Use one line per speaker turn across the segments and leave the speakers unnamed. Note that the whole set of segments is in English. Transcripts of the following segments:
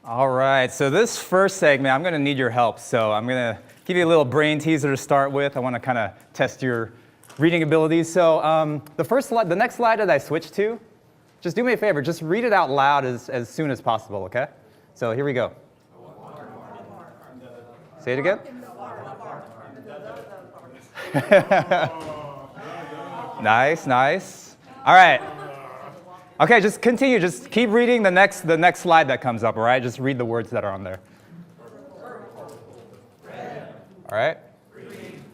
All right, so this first segment, I'm going to need your help. So I'm going to give you a little brain teaser to start with. I want to kind of test your reading abilities. So the next slide that I switch to, just do me a favor, just read it out loud as soon as possible, okay? So here we go. Say it again. Nice, nice. All right. Okay, just continue. Just keep reading the next slide that comes up, all right? Just read the words that are on there. All right?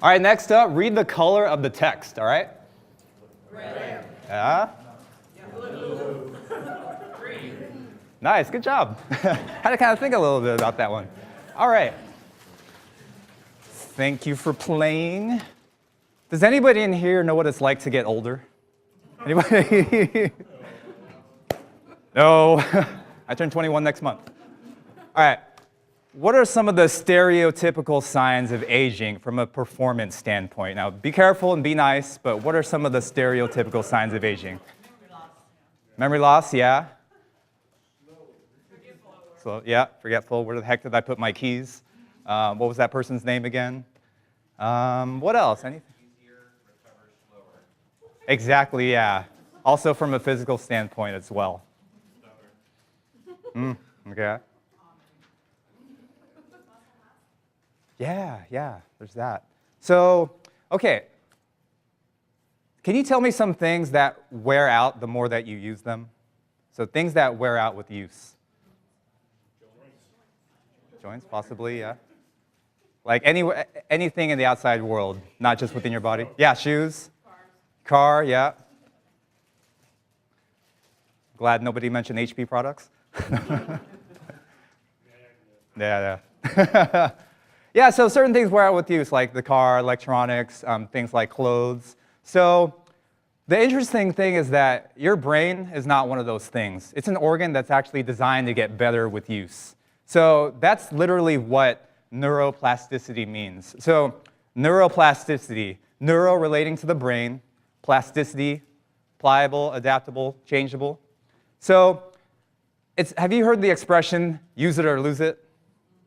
All right, next up, read the color of the text, all right? Red. Yeah? Blue. Green. Nice, good job. Had to kind of think a little bit about that one. All right. Thank you for playing. Does anybody in here know what it's like to get older? Anybody? No. I turn 21 next month. All right. What are some of the stereotypical signs of aging from a performance standpoint? Now, be careful and be nice, but what are some of the stereotypical signs of aging? Memory loss. Memory loss, yeah. Slow, yeah, forgetful. Where the heck did I put my keys? What was that person's name again? What else? Anything? Easier, recover slower. Exactly, yeah. Also from a physical standpoint as well. Okay. Yeah, there's that. So, okay. Can you tell me some things that wear out the more that you use them? So things that wear out with use. Joints, possibly, yeah. Like anything in the outside world, not just within your body. Yeah, shoes. Car, yeah. Glad nobody mentioned HP products. Yeah. Yeah, so certain things wear out with use, like the car, electronics, things like clothes. So the interesting thing is that your brain is not one of those things. It's an organ that's actually designed to get better with use. So that's literally what neuroplasticity means. So neuroplasticity, neuro relating to the brain, plasticity, pliable, adaptable, changeable. So have you heard the expression, use it or lose it?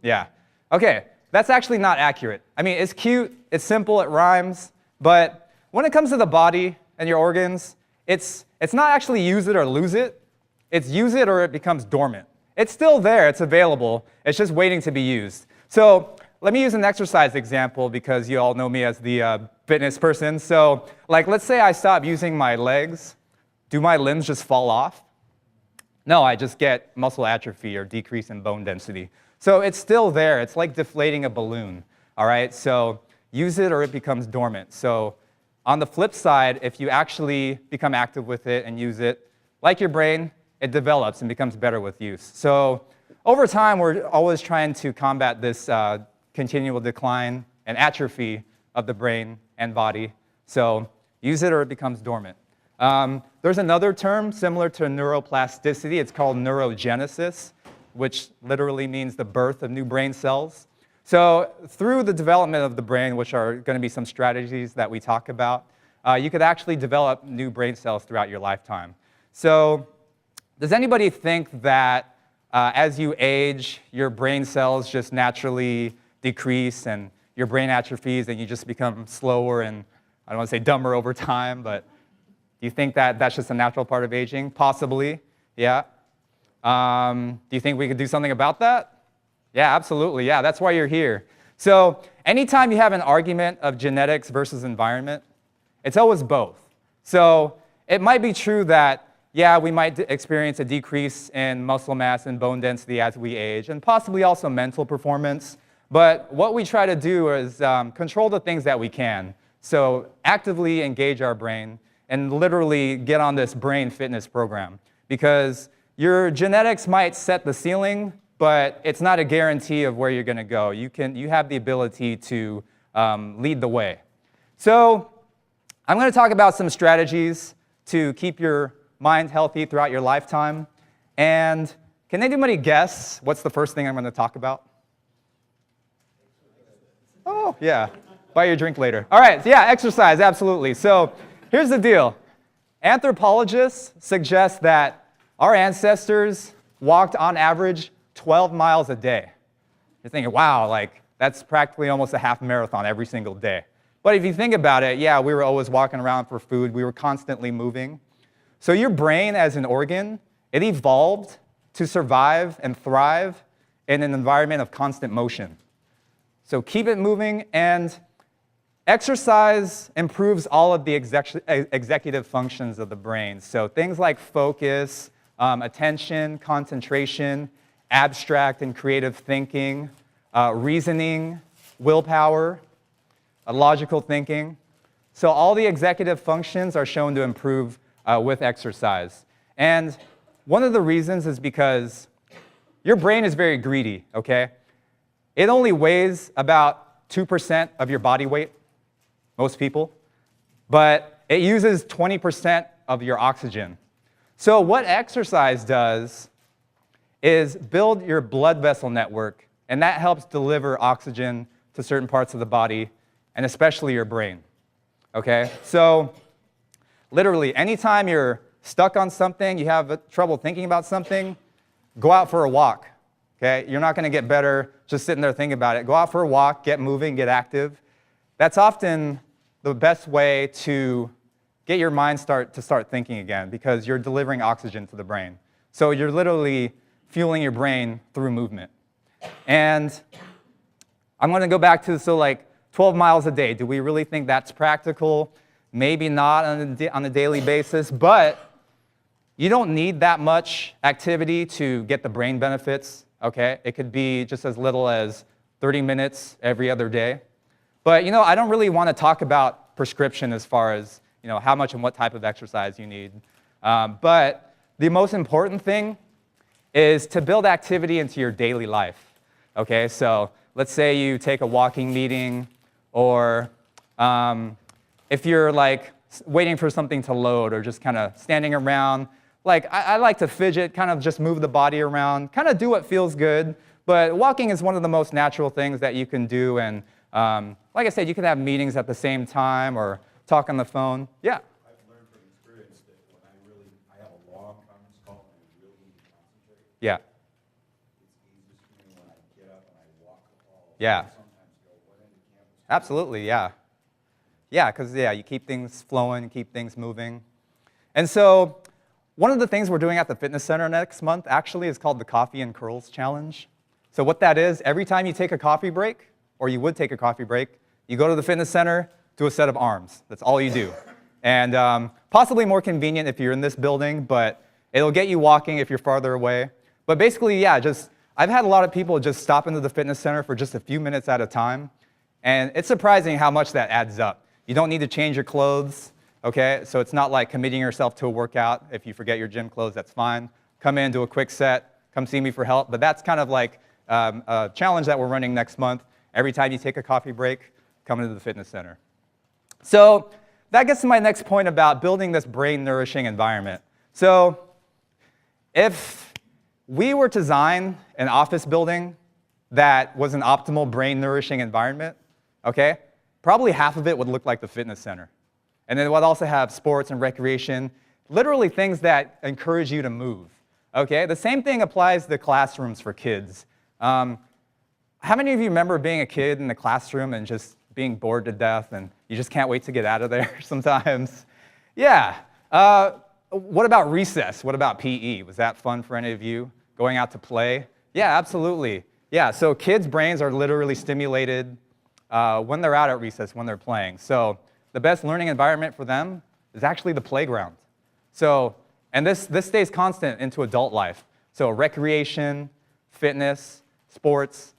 Yeah. Okay, that's actually not accurate. I mean, it's cute, it's simple, it rhymes, but when it comes to the body and your organs, it's not actually use it or lose it. It's use it or it becomes dormant. It's still there, it's available, it's just waiting to be used. So let me use an exercise example because you all know me as the fitness person. So like, let's say I stop using my legs. Do my limbs just fall off? No, I just get muscle atrophy or decrease in bone density. So it's still there. It's like deflating a balloon, all right? So use it or it becomes dormant. So on the flip side, if you actually become active with it and use it, like your brain, it develops and becomes better with use. So over time, we're always trying to combat this continual decline and atrophy of the brain and body. So use it or it becomes dormant. There's another term similar to neuroplasticity. It's called neurogenesis, which literally means the birth of new brain cells. So through the development of the brain, which are going to be some strategies that we talk about, you could actually develop new brain cells throughout your lifetime. So does anybody think that as you age, your brain cells just naturally decrease and your brain atrophies and you just become slower and, I don't want to say dumber over time, but do you think that that's just a natural part of aging? Possibly, yeah. Do you think we could do something about that? Yeah, absolutely, yeah, that's why you're here. So anytime you have an argument of genetics versus environment, it's always both. So it might be true that, yeah, we might experience a decrease in muscle mass and bone density as we age, and possibly also mental performance. But what we try to do is control the things that we can. So actively engage our brain and literally get on this brain fitness program. Because your genetics might set the ceiling, but it's not a guarantee of where you're going to go. You have the ability to lead the way. So I'm going to talk about some strategies to keep your mind healthy throughout your lifetime. And can anybody guess what's the first thing I'm going to talk about? Oh, yeah. Buy your drink later. All right, yeah, exercise, absolutely. So here's the deal. Anthropologists suggest that our ancestors walked on average 12 miles a day. You're thinking, wow, like that's practically almost a half marathon every single day. But if you think about it, yeah, we were always walking around for food. We were constantly moving. So your brain as an organ, it evolved to survive and thrive in an environment of constant motion. So keep it moving, and exercise improves all of the executive functions of the brain. So things like focus, attention, concentration, abstract and creative thinking, reasoning, willpower, logical thinking. So all the executive functions are shown to improve with exercise. And one of the reasons is because your brain is very greedy, okay? It only weighs about 2% of your body weight, most people, but it uses 20% of your oxygen. So what exercise does is build your blood vessel network, and that helps deliver oxygen to certain parts of the body, and especially your brain, okay? So literally, anytime you're stuck on something, you have trouble thinking about something, go out for a walk, okay? You're not going to get better just sitting there thinking about it. Go out for a walk, get moving, get active. That's often the best way to get your mind to start thinking again, because you're delivering oxygen to the brain. So you're literally fueling your brain through movement. And I'm going to go back to, so like 12 miles a day. Do we really think that's practical? Maybe not on a daily basis, but you don't need that much activity to get the brain benefits, okay? It could be just as little as 30 minutes every other day. But, I don't really want to talk about prescription as far as, how much and what type of exercise you need. But the most important thing is to build activity into your daily life, okay? So let's say you take a walking meeting, or if you're like waiting for something to load, or just kind of standing around. Like I like to fidget, kind of just move the body around, kind of do what feels good. But walking is one of the most natural things that you can do. And like I said, you can have meetings at the same time or talk on the phone. Yeah?
I've learned from experience that when I have a long conference call and I really need to concentrate.
Yeah.
It's easiest for me when I get up and I walk the hall.
Yeah.
Sometimes go, what end of campus?
Absolutely, yeah. Yeah, because you keep things flowing, keep things moving. And so one of the things we're doing at the fitness center next month actually is called the Coffee and Curls Challenge. So what that is, every time you take a coffee break, or you would take a coffee break, you go to the fitness center, do a set of arms. That's all you do. And possibly more convenient if you're in this building, but it'll get you walking if you're farther away. But basically, I've had a lot of people just stop into the fitness center for just a few minutes at a time. And it's surprising how much that adds up. You don't need to change your clothes, okay? So it's not like committing yourself to a workout. If you forget your gym clothes, that's fine. Come in, do a quick set, come see me for help. But that's kind of like a challenge that we're running next month. Every time you take a coffee break, come into the fitness center. So that gets to my next point about building this brain-nourishing environment. So if we were to design an office building that was an optimal brain-nourishing environment, okay, probably half of it would look like the fitness center. And then it would also have sports and recreation, literally things that encourage you to move, okay? The same thing applies to classrooms for kids. How many of you remember being a kid in the classroom and just being bored to death and you just can't wait to get out of there sometimes? Yeah. What about recess? What about PE? Was that fun for any of you, going out to play? Yeah, absolutely. Yeah, so kids' brains are literally stimulated when they're out at recess, when they're playing. So the best learning environment for them is actually the playground. So, and this stays constant into adult life. So recreation, fitness, sports,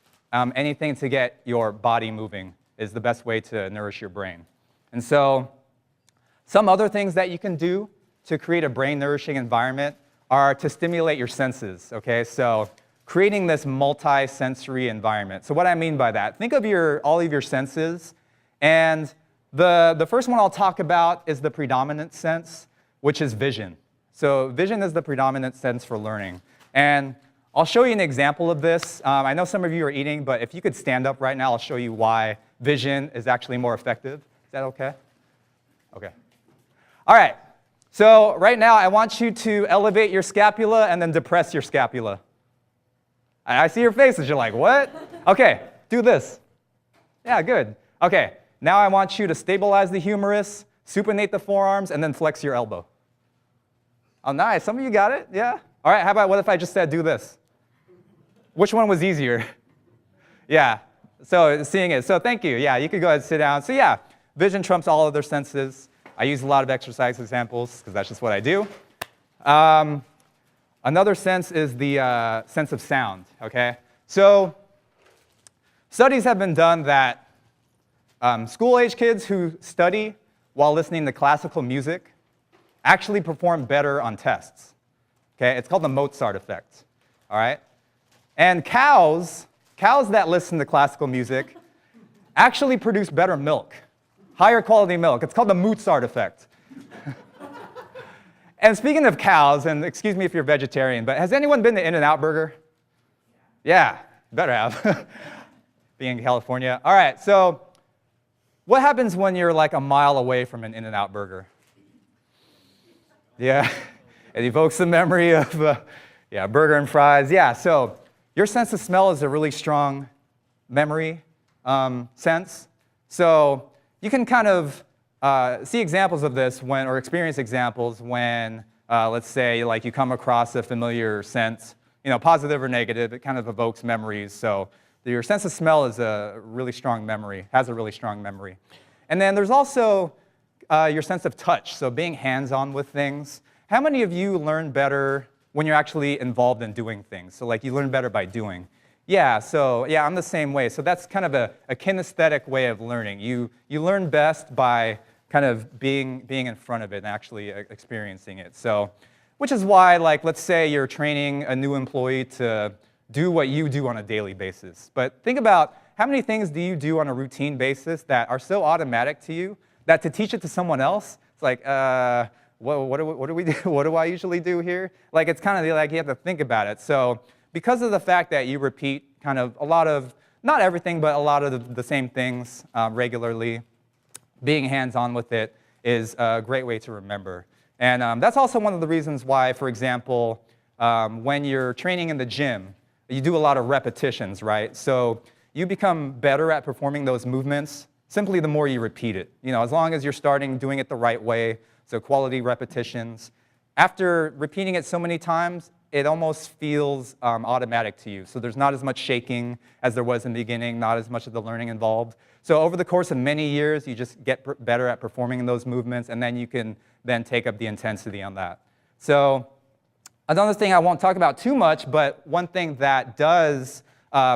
anything to get your body moving is the best way to nourish your brain. And so some other things that you can do to create a brain-nourishing environment are to stimulate your senses, okay? So creating this multi-sensory environment. So what I mean by that, think of all of your senses, and the first one I'll talk about is the predominant sense, which is vision. So vision is the predominant sense for learning. And I'll show you an example of this. I know some of you are eating, but if you could stand up right now, I'll show you why vision is actually more effective. Is that okay? Okay. All right. So right now, I want you to elevate your scapula and then depress your scapula. I see your faces. You're like, what? Okay, do this. Yeah, good. Okay, now I want you to stabilize the humerus, supinate the forearms, and then flex your elbow. Oh, nice. Some of you got it. Yeah. All right, how about what if I just said do this? Which one was easier? Yeah, so seeing it. So thank you. Yeah, you could go ahead and sit down. So yeah, vision trumps all other senses. I use a lot of exercise examples because that's just what I do. Another sense is the sense of sound, okay? So studies have been done that school-age kids who study while listening to classical music actually perform better on tests, okay? It's called the Mozart effect, all right? And cows that listen to classical music actually produce better milk, higher quality milk. It's called the Mozart effect. And speaking of cows, and excuse me if you're vegetarian, but has anyone been to In-N-Out Burger? Yeah, better have. Being in California. All right, so what happens when you're like a mile away from an In-N-Out Burger? Yeah, it evokes the memory of burger and fries. Yeah, so your sense of smell is a really strong memory sense. So you can kind of see examples of this when, or experience examples when, let's say, like you come across a familiar scent, positive or negative. It kind of evokes memories. So your sense of smell is a really strong memory, has a really strong memory. And then there's also your sense of touch, so being hands-on with things. How many of you learn better when you're actually involved in doing things? So like you learn better by doing. Yeah, so yeah, I'm the same way. So that's kind of a kinesthetic way of learning. You learn best by kind of being in front of it and actually experiencing it. So, which is why, like, let's say you're training a new employee to do what you do on a daily basis. But think about how many things do you do on a routine basis that are so automatic to you that to teach it to someone else, it's like, what do we do? What do I usually do here? Like, it's kind of like you have to think about it. So because of the fact that you repeat kind of a lot of, not everything, but a lot of the same things regularly, being hands-on with it is a great way to remember. And that's also one of the reasons why, for example, when you're training in the gym, you do a lot of repetitions, right? So you become better at performing those movements simply the more you repeat it. As long as you're starting doing it the right way, so quality repetitions. After repeating it so many times, it almost feels automatic to you. So there's not as much shaking as there was in the beginning, not as much of the learning involved. So over the course of many years, you just get better at performing those movements, and then you can then take up the intensity on that. So another thing I won't talk about too much, but one thing that does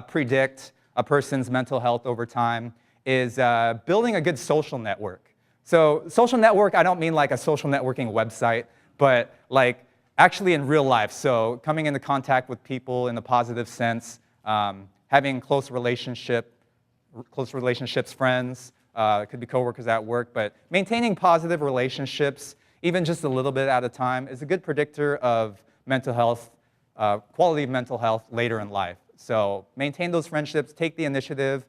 predict a person's mental health over time is building a good social network. So social network, I don't mean like a social networking website, but like actually in real life. So coming into contact with people in a positive sense, having close relationships, friends, it could be coworkers at work, but maintaining positive relationships, even just a little bit at a time, is a good predictor of mental health, quality of mental health later in life. So maintain those friendships, take the initiative.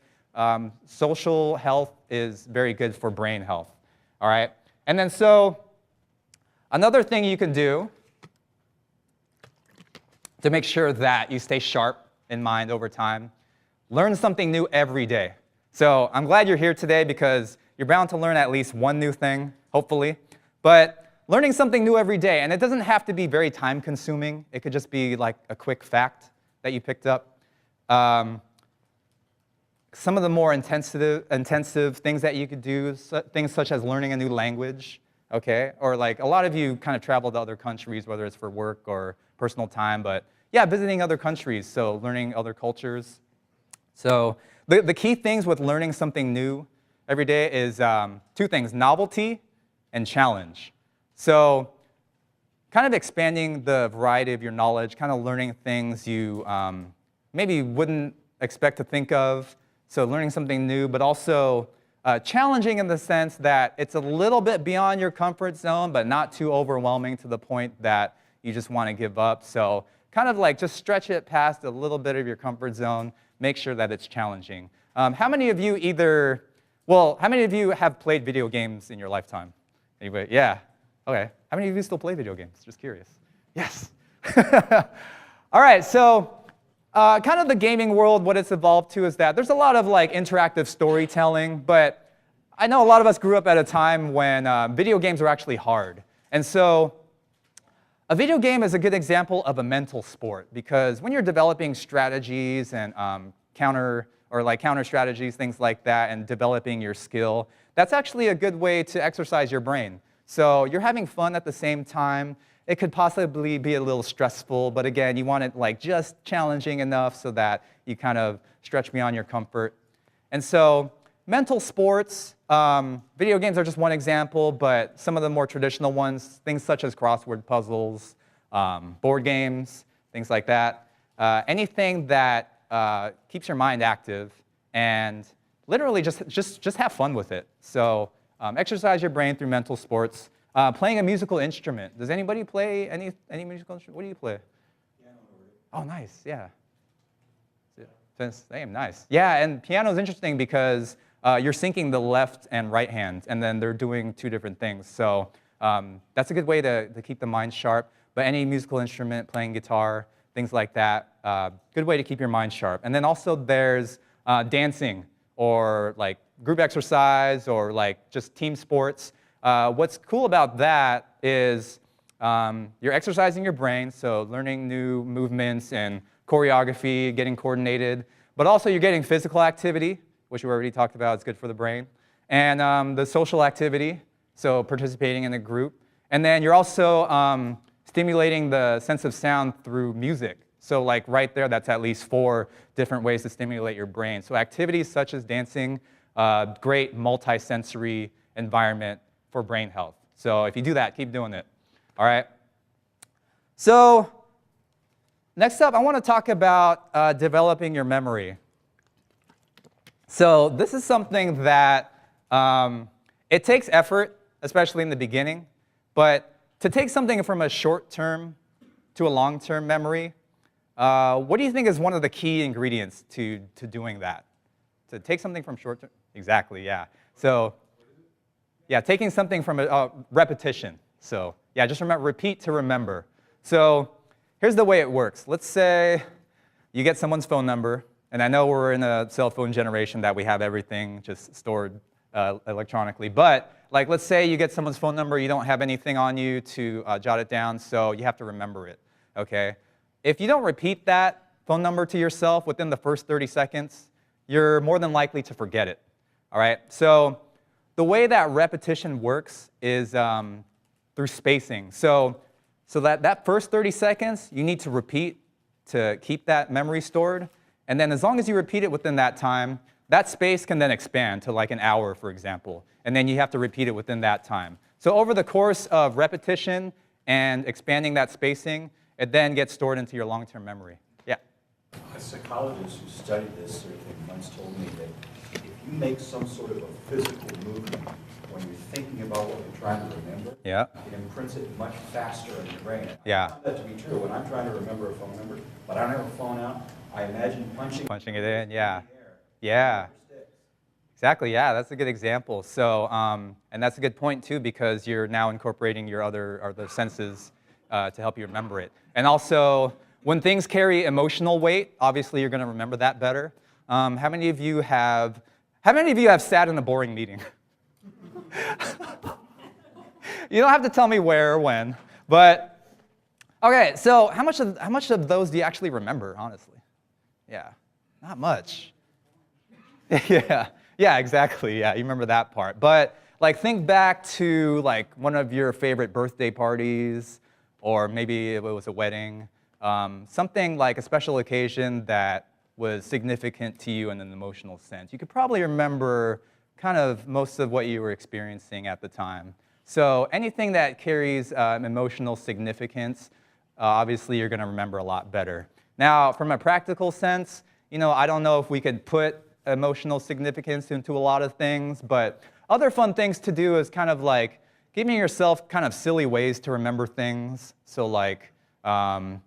Social health is very good for brain health, all right? And then so another thing you can do to make sure that you stay sharp in mind over time, learn something new every day. So I'm glad you're here today because you're bound to learn at least one new thing, hopefully. But learning something new every day, and it doesn't have to be very time-consuming. It could just be like a quick fact that you picked up. Some of the more intensive things that you could do, things such as learning a new language, okay? Or like a lot of you kind of travel to other countries, whether it's for work or personal time, but yeah, visiting other countries, so learning other cultures. So the key things with learning something new every day is two things, novelty and challenge. So kind of expanding the variety of your knowledge, kind of learning things you maybe wouldn't expect to think of, so learning something new, but also challenging in the sense that it's a little bit beyond your comfort zone, but not too overwhelming to the point that you just want to give up. So kind of like just stretch it past a little bit of your comfort zone, make sure that it's challenging. How many of you how many of you have played video games in your lifetime? Anybody? Yeah, okay. How many of you still play video games? Just curious. Yes. All right, so Kind of the gaming world, what it's evolved to is that there's a lot of like interactive storytelling, but I know a lot of us grew up at a time when video games were actually hard. And so a video game is a good example of a mental sport because when you're developing strategies and counter strategies, things like that, and developing your skill, that's actually a good way to exercise your brain. So you're having fun at the same time. It could possibly be a little stressful, but again, you want it like just challenging enough so that you kind of stretch beyond your comfort. And so mental sports, video games are just one example, but some of the more traditional ones, things such as crossword puzzles, board games, things like that. Anything that keeps your mind active and literally just have fun with it. So exercise your brain through mental sports. Playing a musical instrument. Does anybody play any musical instrument? What do you play?
Piano.
Oh, nice. Yeah. Same. Nice. Yeah, and piano is interesting because you're syncing the left and right hand, and then they're doing two different things. So that's a good way to keep the mind sharp. But any musical instrument, playing guitar, things like that, good way to keep your mind sharp. And then also there's dancing or like group exercise or like just team sports. What's cool about that is you're exercising your brain, so learning new movements and choreography, getting coordinated, but also you're getting physical activity, which we already talked about, it's good for the brain, and the social activity, so participating in a group. And then you're also stimulating the sense of sound through music. So like right there, that's at least 4 different ways to stimulate your brain. So activities such as dancing, great multi-sensory environment for brain health. So if you do that, keep doing it. All right? So next up, I want to talk about developing your memory. So this is something that it takes effort, especially in the beginning. But to take something from a short-term to a long-term memory, what do you think is one of the key ingredients to doing that? To take something from short-term? Exactly, yeah. So yeah, taking something from a repetition. So yeah, just remember, repeat to remember. So here's the way it works. Let's say you get someone's phone number, and I know we're in a cell phone generation that we have everything just stored electronically, but like let's say you get someone's phone number, you don't have anything on you to jot it down, so you have to remember it, okay? If you don't repeat that phone number to yourself within the first 30 seconds, you're more than likely to forget it, all right? So the way that repetition works is through spacing. So that first 30 seconds, you need to repeat to keep that memory stored. And then as long as you repeat it within that time, that space can then expand to like an hour, for example. And then you have to repeat it within that time. So over the course of repetition and expanding that spacing, it then gets stored into your long-term memory. Yeah?
A psychologist who studied this sort of thing once told me that if you make some sort of a physical movement when you're thinking about what you're trying to remember,
Yeah.
it imprints it much faster in your brain.
Yeah.
I found that to be true. When I'm trying to remember a phone number, but I don't have a phone out, I imagine punching
it in, yeah.
the air.
Yeah.
It sticks.
Exactly, yeah, that's a good example. So, and that's a good point too, because you're now incorporating your other senses to help you remember it. And also, when things carry emotional weight, obviously you're going to remember that better. How many of you have sat in a boring meeting? You don't have to tell me where or when, but okay. So, how much of those do you actually remember, honestly? Yeah, not much. Yeah, exactly. Yeah, you remember that part. But like, think back to like one of your favorite birthday parties, or maybe it was a wedding, something like a special occasion that was significant to you in an emotional sense. You could probably remember kind of most of what you were experiencing at the time. So anything that carries emotional significance, obviously you're going to remember a lot better. Now, from a practical sense, I don't know if we could put emotional significance into a lot of things, but other fun things to do is kind of like giving yourself kind of silly ways to remember things. So like, I'm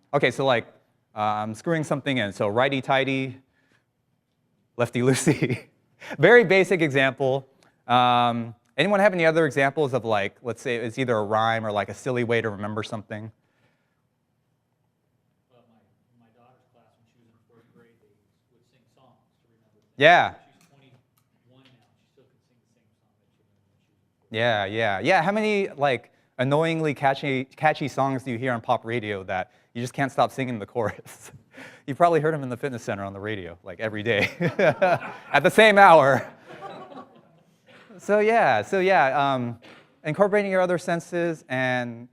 screwing something in. So righty-tighty, lefty-loosey. Very basic example. Anyone have any other examples of like, let's say it's either a rhyme or like a silly way to remember something?
Well, my daughter's class, when she was in
Yeah.
She's 21 now. She still can sing the same song that she learned when she was 4.
Yeah. How many like annoyingly catchy songs do you hear on pop radio that you just can't stop singing the chorus? You probably heard them in the fitness center on the radio, like every day, at the same hour. So yeah, incorporating your other senses and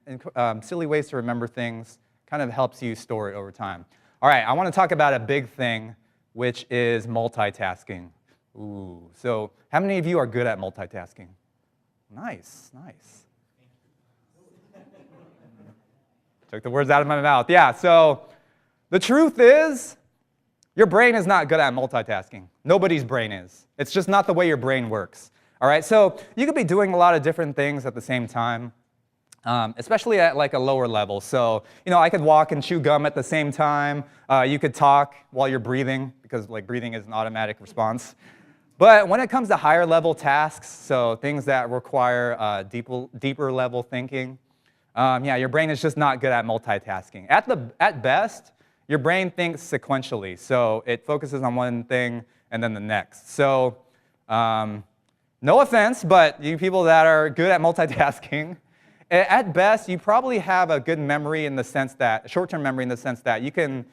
silly ways to remember things kind of helps you store it over time. All right, I want to talk about a big thing, which is multitasking. Ooh, so how many of you are good at multitasking? Nice. Took the words out of my mouth. Yeah, so the truth is, your brain is not good at multitasking. Nobody's brain is. It's just not the way your brain works. All right, so you could be doing a lot of different things at the same time, especially at like a lower level. So, I could walk and chew gum at the same time. You could talk while you're breathing, because like breathing is an automatic response. But when it comes to higher level tasks, so things that require deeper level thinking, your brain is just not good at multitasking. At best, your brain thinks sequentially, so it focuses on one thing and then the next. So, no offense, but you people that are good at multitasking, at best, you probably have a good memory in the sense that, short-term memory in the sense that you can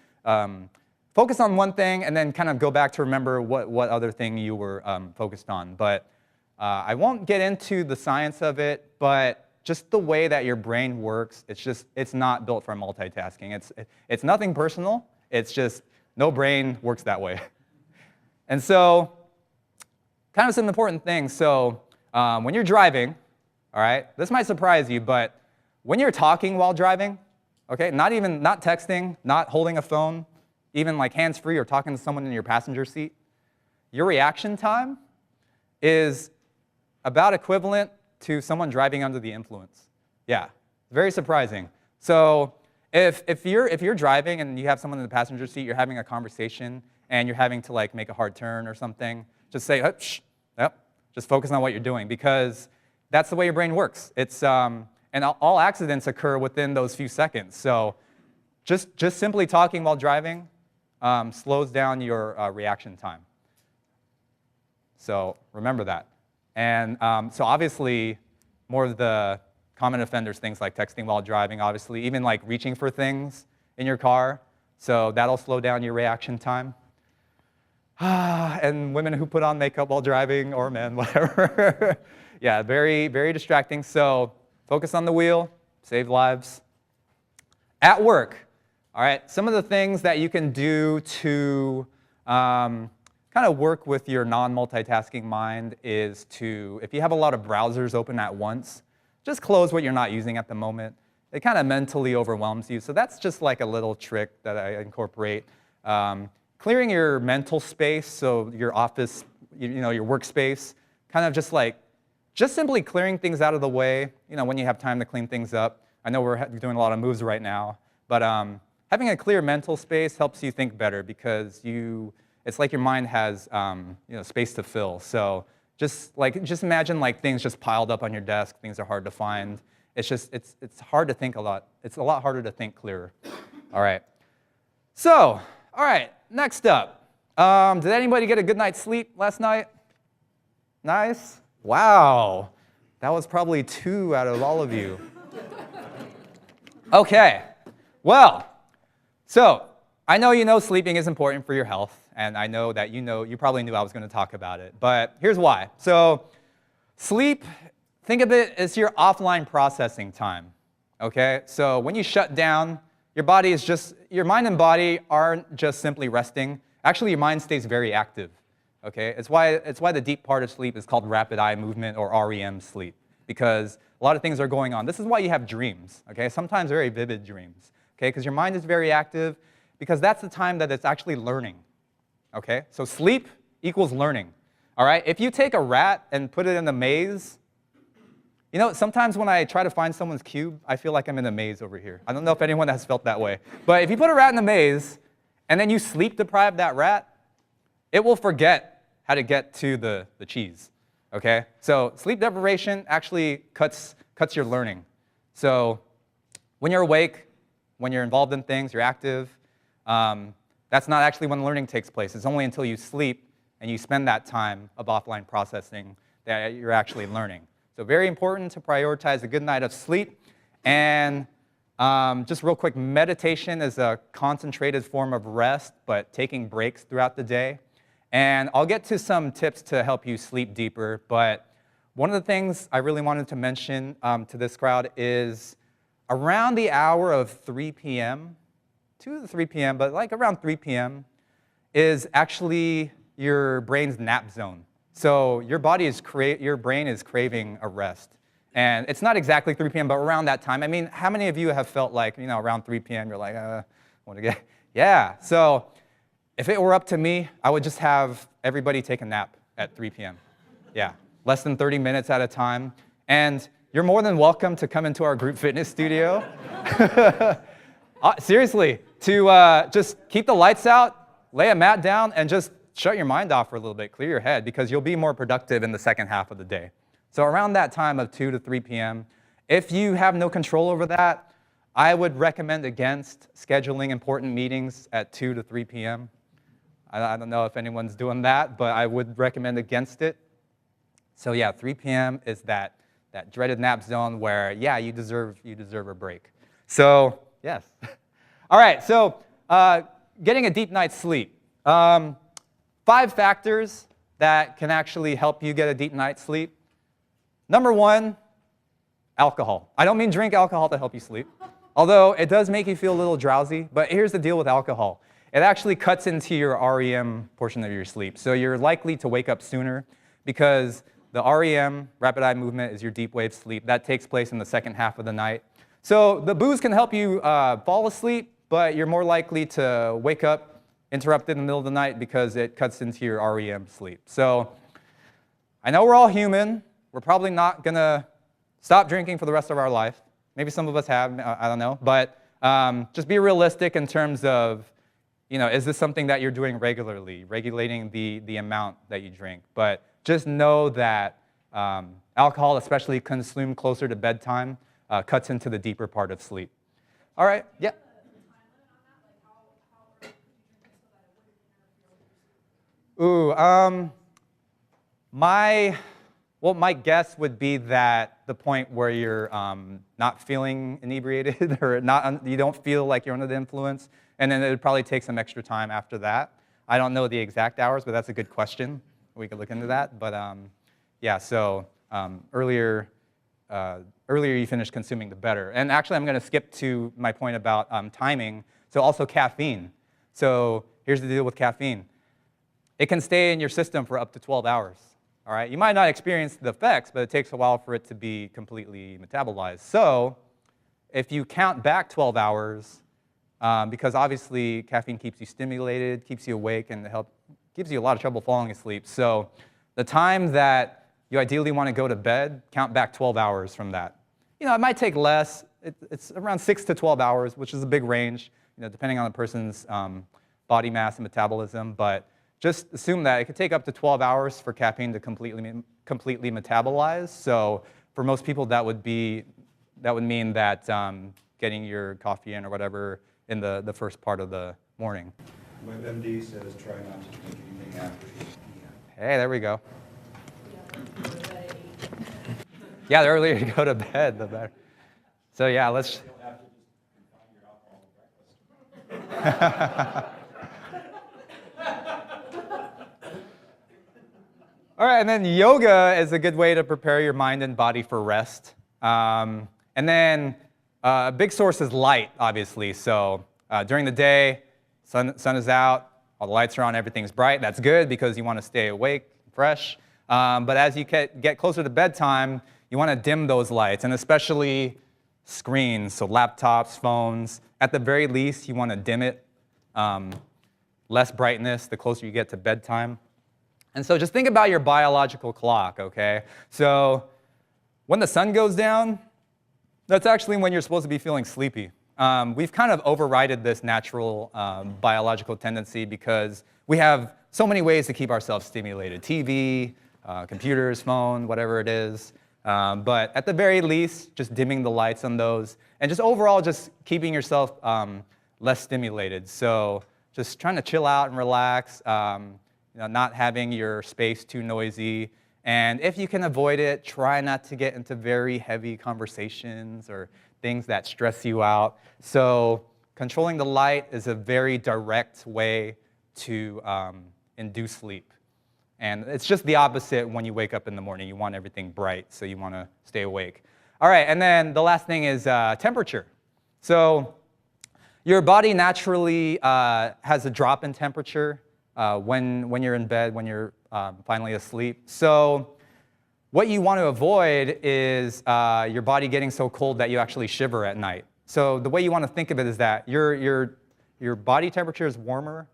focus on one thing and then kind of go back to remember what other thing you were focused on. But I won't get into the science of it, but just the way that your brain works, it's not built for multitasking. It's nothing personal. It's just no brain works that way. And so, kind of some important things. So, when you're driving, all right, this might surprise you, but when you're talking while driving, okay, not texting, not holding a phone, even like hands-free or talking to someone in your passenger seat, your reaction time is about equivalent to someone driving under the influence. Yeah, very surprising. So if you're driving and you have someone in the passenger seat, you're having a conversation and you're having to like make a hard turn or something, just say, shh, yep, just focus on what you're doing, because that's the way your brain works. It's and all accidents occur within those few seconds. So just simply talking while driving slows down your reaction time. So remember that. And so obviously, more of the common offenders, things like texting while driving, obviously, even like reaching for things in your car. So that'll slow down your reaction time. And women who put on makeup while driving, or men, whatever. Yeah, very, very distracting. So focus on the wheel, save lives. At work, all right, some of the things that you can do to kind of work with your non-multitasking mind is to, if you have a lot of browsers open at once, just close what you're not using at the moment. It kind of mentally overwhelms you. So that's just like a little trick that I incorporate. Clearing your mental space, so your office, your workspace, kind of just simply clearing things out of the way, when you have time to clean things up. I know we're doing a lot of moves right now, but having a clear mental space helps you think better, because it's like your mind has space to fill. So just imagine like things just piled up on your desk. Things are hard to find. It's hard to think a lot. It's a lot harder to think clearer. All right. So, all right, next up. Did anybody get a good night's sleep last night? Nice? Wow. That was probably 2 out of all of you. Okay. Well, so I know sleeping is important for your health, and I know that you probably knew I was going to talk about it, but here's why. So sleep, think of it as your offline processing time, okay? So when you shut down, your mind and body aren't just simply resting. Actually, your mind stays very active, okay? It's why the deep part of sleep is called rapid eye movement, or REM sleep, because a lot of things are going on. This is why you have dreams, okay? Sometimes very vivid dreams, okay? Because your mind is very active, because that's the time that it's actually learning, okay? So sleep equals learning, all right? If you take a rat and put it in a maze, sometimes when I try to find someone's cube, I feel like I'm in a maze over here. I don't know if anyone has felt that way. But if you put a rat in a maze, and then you sleep deprive that rat, it will forget how to get to the cheese, okay? So sleep deprivation actually cuts your learning. So when you're awake, when you're involved in things, you're active, that's not actually when learning takes place. It's only until you sleep and you spend that time of offline processing that you're actually learning. So very important to prioritize a good night of sleep. And just real quick, meditation is a concentrated form of rest, but taking breaks throughout the day. And I'll get to some tips to help you sleep deeper, but one of the things I really wanted to mention to this crowd is around the hour of 3 p.m., 2 to 3 p.m., but like around 3 p.m., is actually your brain's nap zone. So your brain is craving a rest. And it's not exactly 3 p.m., but around that time. I mean, how many of you have felt like, around 3 p.m., you're like, I want to get, yeah. So if it were up to me, I would just have everybody take a nap at 3 p.m. Yeah, less than 30 minutes at a time. And you're more than welcome to come into our group fitness studio. Seriously, to just keep the lights out, lay a mat down, and just shut your mind off for a little bit, clear your head, because you'll be more productive in the second half of the day. So around that time of 2 to 3 p.m., if you have no control over that, I would recommend against scheduling important meetings at 2 to 3 p.m. I don't know if anyone's doing that, but I would recommend against it. So yeah, 3 p.m. is that dreaded nap zone where, yeah, you deserve a break. So yes. All right, so getting a deep night's sleep. 5 factors that can actually help you get a deep night's sleep. Number 1, alcohol. I don't mean drink alcohol to help you sleep, although it does make you feel a little drowsy, but here's the deal with alcohol. It actually cuts into your REM portion of your sleep, so you're likely to wake up sooner because the REM, rapid eye movement, is your deep wave sleep. That takes place in the second half of the night. So the booze can help you fall asleep, but you're more likely to wake up interrupted in the middle of the night because it cuts into your REM sleep. So I know we're all human. We're probably not going to stop drinking for the rest of our life. Maybe some of us have, I don't know. But just be realistic in terms of, is this something that you're doing regularly, regulating the amount that you drink. But just know that alcohol, especially consumed closer to bedtime, cuts into the deeper part of sleep. All right, yeah. Ooh, my guess would be that the point where you're not feeling inebriated or you don't feel like you're under the influence, and then it would probably take some extra time after that. I don't know the exact hours, but that's a good question. We could look into that. But yeah, so earlier you finish consuming, the better. And actually, I'm going to skip to my point about timing. So also caffeine. So here's the deal with caffeine. It can stay in your system for up to 12 hours. All right? You might not experience the effects, but it takes a while for it to be completely metabolized. So if you count back 12 hours, because obviously caffeine keeps you stimulated, keeps you awake, and gives you a lot of trouble falling asleep. So the time that you ideally want to go to bed, count back 12 hours from that. It might take less. It's around 6 to 12 hours, which is a big range, depending on the person's body mass and metabolism. But just assume that it could take up to 12 hours for caffeine to completely metabolize. So for most people, that would mean that getting your coffee in or whatever in the first part of the morning.
My MD says try not to drink anything after 8 p.m.
Hey, there we go. Yeah, the earlier you go to bed, the better. So yeah, let's.
You'll have to just confine your alcohol to breakfast.
All right, and then yoga is a good way to prepare your mind and body for rest. And then a big source is light, obviously. So during the day, sun is out, all the lights are on, everything's bright. That's good because you want to stay awake, fresh. But as you get closer to bedtime, you want to dim those lights, and especially screens, so laptops, phones. At the very least, you want to dim it. Less brightness the closer you get to bedtime. And so just think about your biological clock, okay? So when the sun goes down, that's actually when you're supposed to be feeling sleepy. We've kind of overridden this natural biological tendency because we have so many ways to keep ourselves stimulated. TV, computers, phone, whatever it is. But at the very least, just dimming the lights on those. And just overall, just keeping yourself less stimulated. So just trying to chill out and relax. not having your space too noisy. And if you can avoid it, try not to get into very heavy conversations or things that stress you out. So controlling the light is a very direct way to induce sleep. And it's just the opposite when you wake up in the morning. You want everything bright, so you want to stay awake. All right, and then the last thing is temperature. So your body naturally has a drop in temperature when you're in bed, when you're finally asleep. So what you want to avoid is your body getting so cold that you actually shiver at night. So the way you want to think of it is that your body temperature is warmer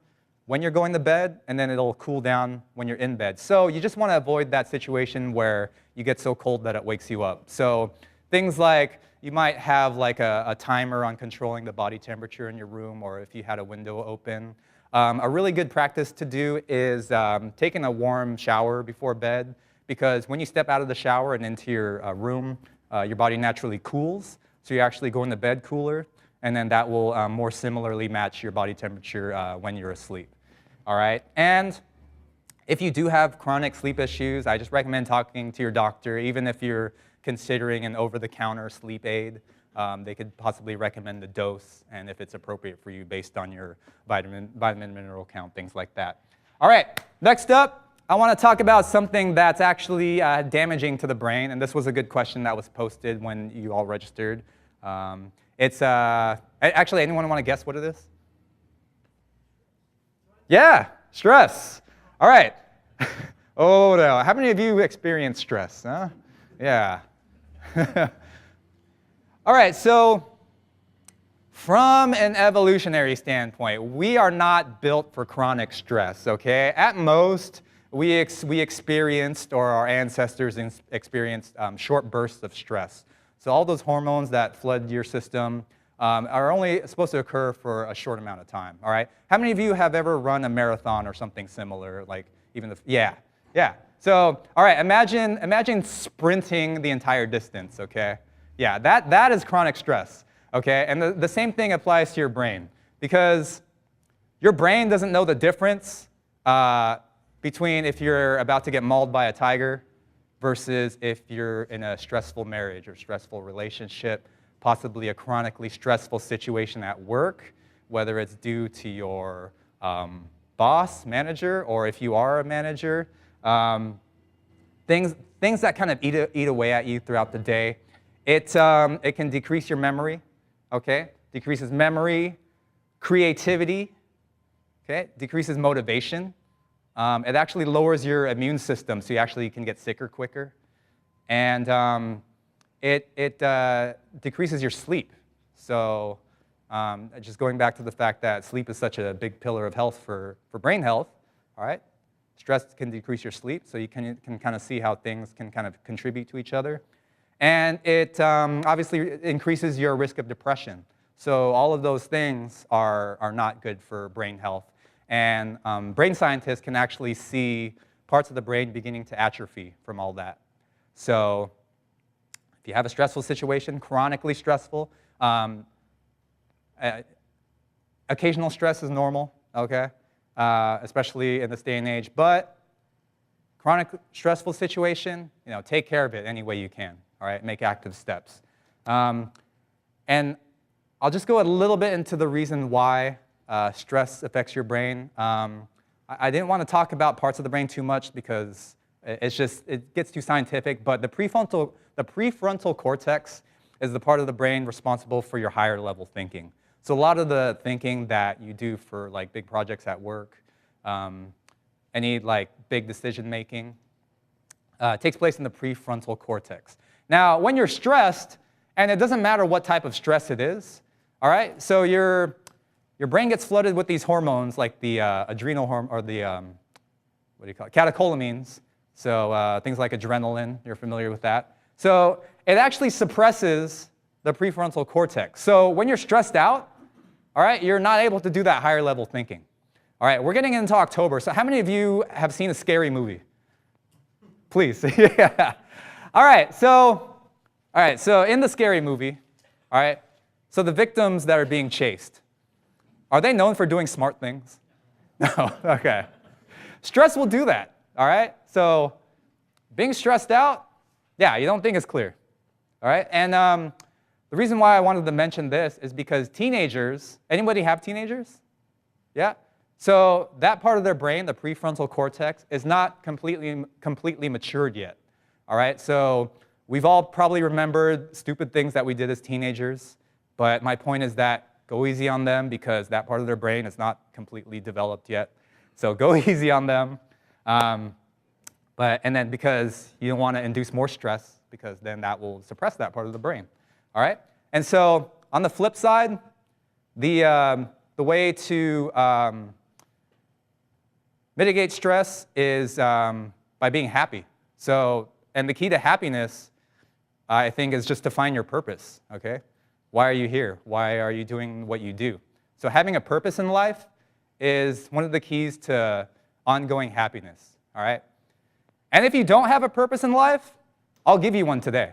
when you're going to bed, and then it'll cool down when you're in bed. So you just want to avoid that situation where you get so cold that it wakes you up. So things like you might have like a timer on controlling the body temperature in your room, or if you had a window open. A really good practice to do is taking a warm shower before bed, because when you step out of the shower and into your room, your body naturally cools, so you're actually going to bed cooler, and then that will more similarly match your body temperature when you're asleep. All right? And if you do have chronic sleep issues, I just recommend talking to your doctor, even if you're considering an over-the-counter sleep aid. They could possibly recommend the dose and if it's appropriate for you based on your vitamin mineral count, things like that. All right, next up, I want to talk about something that's actually damaging to the brain, and this was a good question that was posted when you all registered. Actually, anyone want to guess what it is? Yeah, stress. All right. Oh, no. How many of you experience stress? Huh? Yeah. All right, so from an evolutionary standpoint, we are not built for chronic stress, okay? At most, we experienced, or our ancestors experienced, short bursts of stress. So all those hormones that flood your system are only supposed to occur for a short amount of time, all right? How many of you have ever run a marathon or something similar, like even yeah. So, all right, imagine sprinting the entire distance, okay? Yeah, that is chronic stress, okay? And the same thing applies to your brain, because your brain doesn't know the difference between if you're about to get mauled by a tiger versus if you're in a stressful marriage or stressful relationship, possibly a chronically stressful situation at work, whether it's due to your boss, manager, or if you are a manager. Things that kind of eat away at you throughout the day. It can decrease your memory, okay? Decreases memory, creativity, okay? Decreases motivation. It actually lowers your immune system, so you actually can get sicker quicker. And it decreases your sleep. So just going back to the fact that sleep is such a big pillar of health for brain health, all right? Stress can decrease your sleep, so you can kind of see how things can kind of contribute to each other. And it obviously increases your risk of depression. So all of those things are not good for brain health. And brain scientists can actually see parts of the brain beginning to atrophy from all that. So if you have a stressful situation, chronically stressful, occasional stress is normal, okay? Especially in this day and age. But chronic stressful situation, take care of it any way you can, all right? Make active steps. And I'll just go a little bit into the reason why stress affects your brain. I didn't want to talk about parts of the brain too much because it gets too scientific, but the prefrontal cortex is the part of the brain responsible for your higher level thinking. So a lot of the thinking that you do for like big projects at work, any like big decision making, takes place in the prefrontal cortex. Now, when you're stressed, and it doesn't matter what type of stress it is, all right? So your brain gets flooded with these hormones like the adrenal hormone, or the, what do you call it, catecholamines. So things like adrenaline, you're familiar with that. So it actually suppresses the prefrontal cortex. So when you're stressed out, all right, you're not able to do that higher level thinking. All right, we're getting into October, so how many of you have seen a scary movie? Please, yeah. All right, so in the scary movie, all right, so the victims that are being chased, are they known for doing smart things? No, okay. Stress will do that, all right? So being stressed out, yeah, you don't think it's clear, all right? And the reason why I wanted to mention this is because teenagers, anybody have teenagers? Yeah? So that part of their brain, the prefrontal cortex, is not completely matured yet, all right? So we've all probably remembered stupid things that we did as teenagers, but my point is that go easy on them because that part of their brain is not completely developed yet. So go easy on them. And then because you don't want to induce more stress because then that will suppress that part of the brain, all right? And so on the flip side, the way to mitigate stress is by being happy. So, and the key to happiness, I think, is just to find your purpose, okay? Why are you here? Why are you doing what you do? So having a purpose in life is one of the keys to ongoing happiness, all right? And if you don't have a purpose in life, I'll give you one today.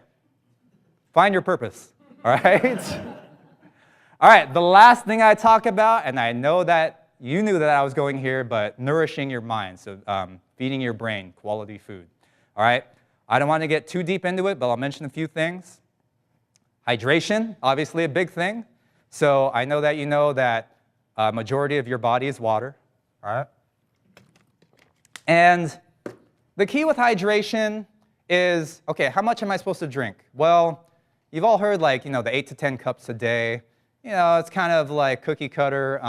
Find your purpose, all right? All right, the last thing I talk about, and I know that you knew that I was going here, but nourishing your mind, so feeding your brain quality food, all right? I don't want to get too deep into it, but I'll mention a few things. Hydration, obviously a big thing. So I know that you know that a majority of your body is water, all right? And the key with hydration is, okay, how much am I supposed to drink? Well, you've all heard like, the 8 to 10 cups a day. It's kind of like cookie cutter,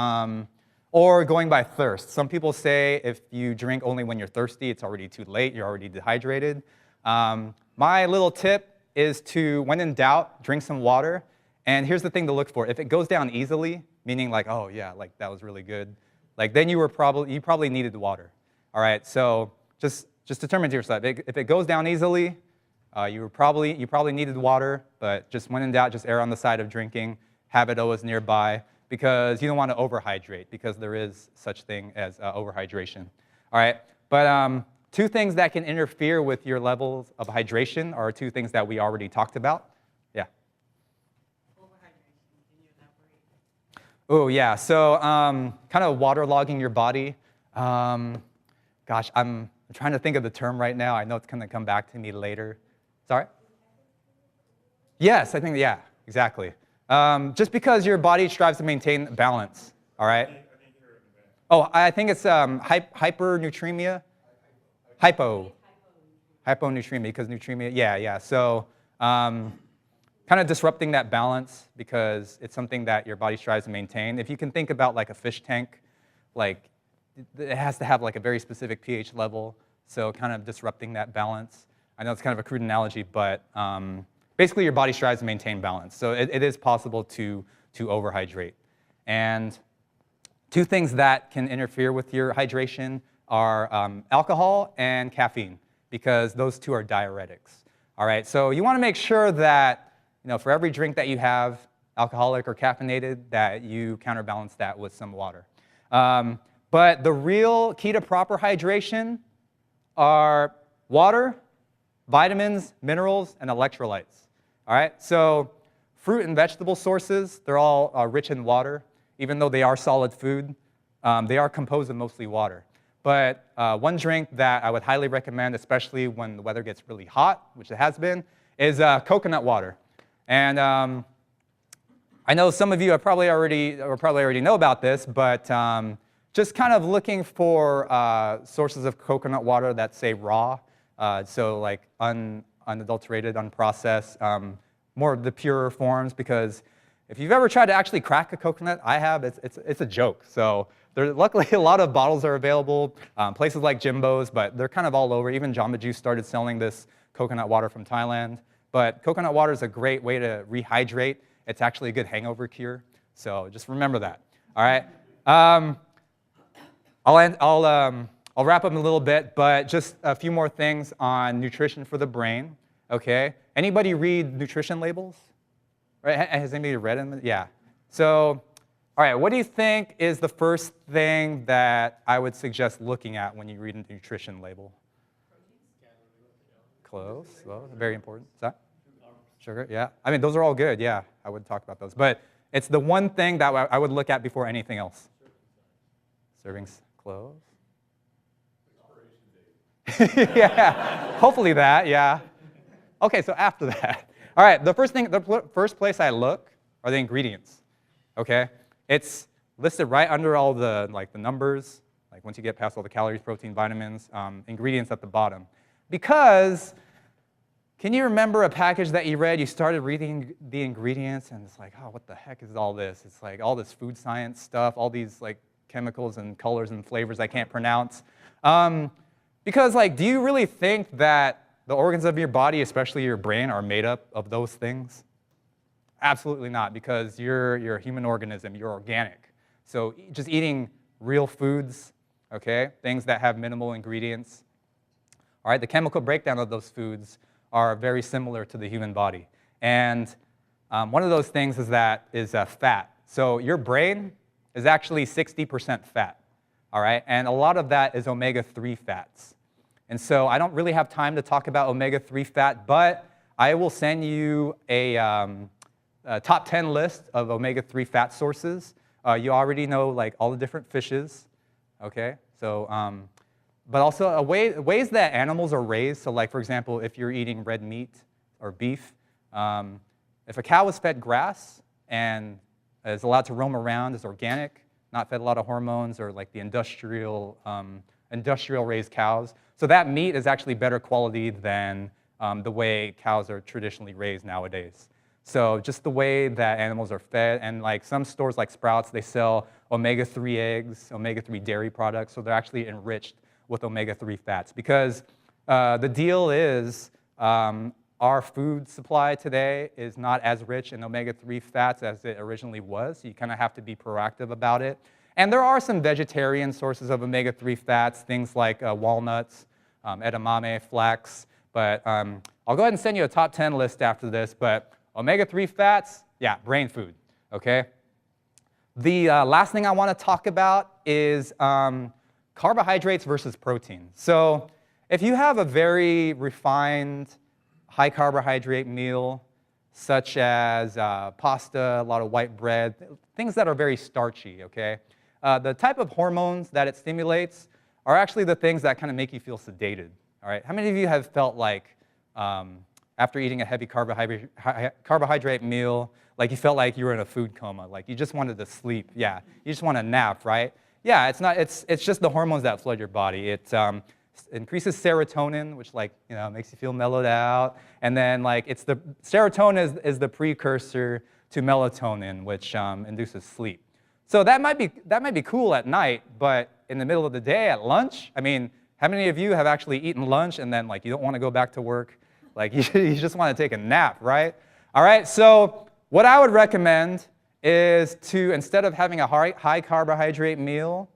or going by thirst. Some people say if you drink only when you're thirsty, it's already too late, you're already dehydrated. My little tip is to, when in doubt, drink some water. And here's the thing to look for. If it goes down easily, meaning like, oh yeah, like that was really good, like then you probably needed water. All right, so just determine to yourself. If it goes down easily, you probably needed water, but just when in doubt, just err on the side of drinking. Have it always nearby because you don't want to overhydrate because there is such thing as overhydration. All right, but two things that can interfere with your levels of hydration are two things that we already talked about. Yeah.
Overhydration, can you elaborate?
Oh, yeah, so kind of waterlogging your body. Gosh, I'm trying to think of the term right now. I know it's going to come back to me later. Sorry? Yes, I think, yeah, exactly. Just because your body strives to maintain balance, all right? Oh, I think it's hypernatremia. Hyponatremia, because natremia, yeah. So kind of disrupting that balance because it's something that your body strives to maintain. If you can think about like a fish tank, like it has to have like a very specific pH level, so kind of disrupting that balance. I know it's kind of a crude analogy, but basically your body strives to maintain balance. So it is possible to overhydrate. And two things that can interfere with your hydration are alcohol and caffeine, because those two are diuretics. All right, so you want to make sure that for every drink that you have, alcoholic or caffeinated, that you counterbalance that with some water. But the real key to proper hydration are water, vitamins, minerals, and electrolytes. All right, so fruit and vegetable sources, they're all rich in water. Even though they are solid food, they are composed of mostly water. But one drink that I would highly recommend, especially when the weather gets really hot, which it has been, is coconut water. And I know some of you probably already know about this, but just kind of looking for sources of coconut water that say raw, so like unadulterated, unprocessed, more of the purer forms, because if you've ever tried to actually crack a coconut, I have, it's a joke. So luckily a lot of bottles are available, places like Jimbo's, but they're kind of all over. Even Jamba Juice started selling this coconut water from Thailand. But coconut water is a great way to rehydrate. It's actually a good hangover cure, so just remember that. All right. I'll wrap up in a little bit, but just a few more things on nutrition for the brain. Okay. Anybody read nutrition labels? Right? Has anybody read them? Yeah. So, all right. What do you think is the first thing that I would suggest looking at when you read a nutrition label? Close. Well, very important. Is that? Sugar, yeah. I mean, those are all good, yeah. I would talk about those. But it's the one thing that I would look at before anything else. Servings, close. Yeah, hopefully that, yeah. Okay, so after that. All right, the first place I look are the ingredients, okay? It's listed right under all the, like, the numbers, like once you get past all the calories, protein, vitamins, ingredients at the bottom. Because, can you remember a package that you read, you started reading the ingredients, and it's like, oh, what the heck is all this? It's like all this food science stuff, all these, like, chemicals and colors and flavors I can't pronounce. Because, like, do you really think that the organs of your body, especially your brain, are made up of those things? Absolutely not, because you're a human organism, you're organic. So just eating real foods, okay, things that have minimal ingredients, all right, the chemical breakdown of those foods are very similar to the human body. And one of those things is fat. So your brain is actually 60% fat, all right? And a lot of that is omega-3 fats. And so I don't really have time to talk about omega-3 fat, but I will send you a top 10 list of omega-3 fat sources. You already know, like, all the different fishes, okay? So, but also ways that animals are raised. So, like, for example, if you're eating red meat or beef, if a cow is fed grass and is allowed to roam around, is organic, not fed a lot of hormones or like the industrial raised cows. So that meat is actually better quality than the way cows are traditionally raised nowadays. So just the way that animals are fed, and like some stores like Sprouts, they sell omega-3 eggs, omega-3 dairy products, so they're actually enriched with omega-3 fats. Because the deal is our food supply today is not as rich in omega-3 fats as it originally was. So you kind of have to be proactive about it. And there are some vegetarian sources of omega-3 fats, things like walnuts, edamame, flax. But I'll go ahead and send you a top 10 list after this. But omega-3 fats, yeah, brain food, okay? The last thing I want to talk about is carbohydrates versus protein. So if you have a very refined, high carbohydrate meal, such as pasta, a lot of white bread, things that are very starchy, okay? The type of hormones that it stimulates are actually the things that kind of make you feel sedated, all right? How many of you have felt like after eating a heavy carbohydrate meal, like you felt like you were in a food coma, like you just wanted to sleep? Yeah, you just want to nap, right? Yeah, it's just the hormones that flood your body. It increases serotonin, which, like, you know, makes you feel mellowed out, and then like serotonin is the precursor to melatonin, which induces sleep. So that might be cool at night, but in the middle of the day at lunch, I mean, how many of you have actually eaten lunch and then, like, you don't want to go back to work? Like, you just want to take a nap, right? All right, so what I would recommend is to, instead of having a high carbohydrate meal,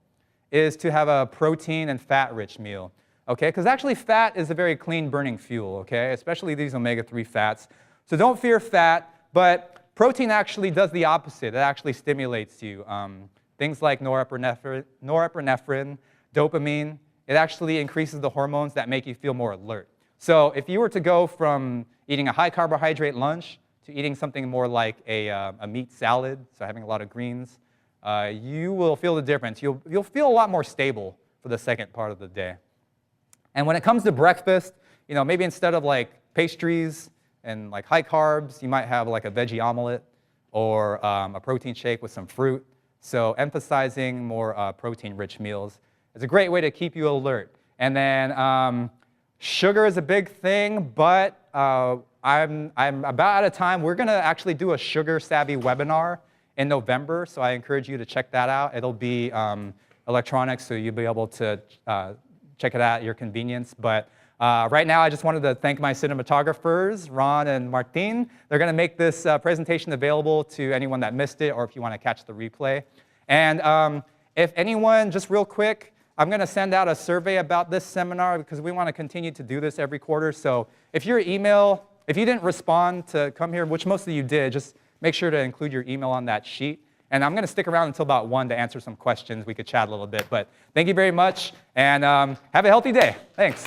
is to have a protein and fat-rich meal, okay? Because actually fat is a very clean burning fuel, okay? Especially these omega-3 fats. So don't fear fat, but protein actually does the opposite. It actually stimulates you. Things like norepinephrine, dopamine, it actually increases the hormones that make you feel more alert. So if you were to go from eating a high carbohydrate lunch to eating something more like a meat salad, so having a lot of greens, you will feel the difference. You'll feel a lot more stable for the second part of the day. And when it comes to breakfast, you know, maybe instead of like pastries and like high carbs, you might have like a veggie omelet or a protein shake with some fruit. So emphasizing more protein-rich meals is a great way to keep you alert. And then sugar is a big thing, but I'm about out of time. We're going to actually do a sugar-savvy webinar in November, so I encourage you to check that out. It'll be electronic, so you'll be able to check it out at your convenience. But right now, I just wanted to thank my cinematographers, Ron and Martin. They're going to make this presentation available to anyone that missed it, or if you want to catch the replay. And if anyone, just real quick, I'm going to send out a survey about this seminar because we want to continue to do this every quarter. So if your email, if you didn't respond to come here, which most of you did, just make sure to include your email on that sheet. And I'm going to stick around until about 1 to answer some questions. We could chat a little bit. But thank you very much, and have a healthy day. Thanks.